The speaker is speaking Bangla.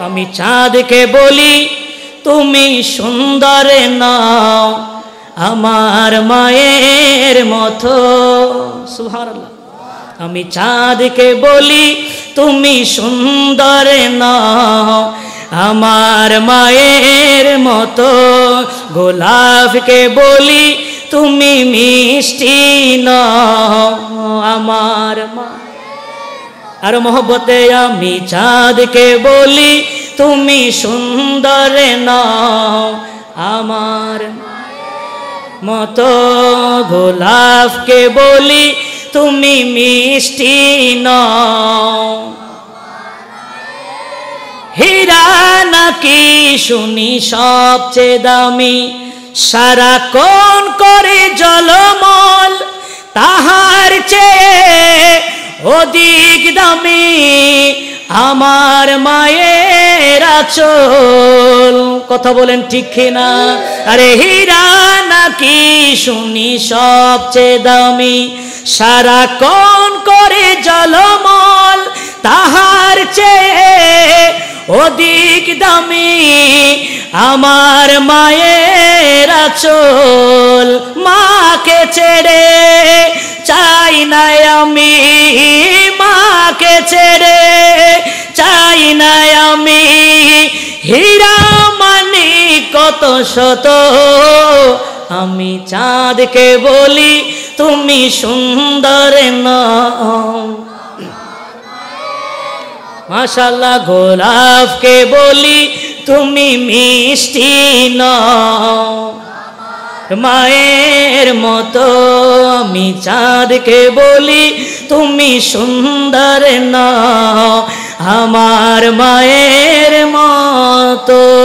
আমি চাঁদকে বলি তুমি সুন্দর নও আমার মায়ের মতো। সুবহানাল্লাহ। আমি চাঁদকে বলি তুমি সুন্দর নও আমার মায়ের মতো। গোলাপকে বলি তুমি মিষ্টি নও আমার মা। আর মোহব্বতে আমি চাঁদকে বলি তুমি সুন্দর নও আমার মতো। গোলাপকে বলি তুমি মিষ্টি নও। হীরা নাকি শুনি সবচেয়ে দামি, সারাক্ষণ করে জলমল, তাহার চেয়ে অধিক দামি আমার মায়ের আঁচল। কথা বলেন ঠিক কিনা? আরে হীরা নাকি শুনি সবচেয়ে দামি, সারাক্ষণ করে জলমল, তাহার চেয়ে অধিক দামি আমার মায়ের আঁচল। মাকে ছেড়ে চাই না আমি, মাকে ছেড়ে চাই না আমি, হীরা মানিক কত শত। আমি চাঁদকে বলি তুমি সুন্দর নও। মাশাআল্লাহ। গোলাপকে বলি তুমি মিষ্টি নও মায়ের মতো। আমি চাঁদকে বলি তুমি সুন্দর নও আমার মায়ের মতো।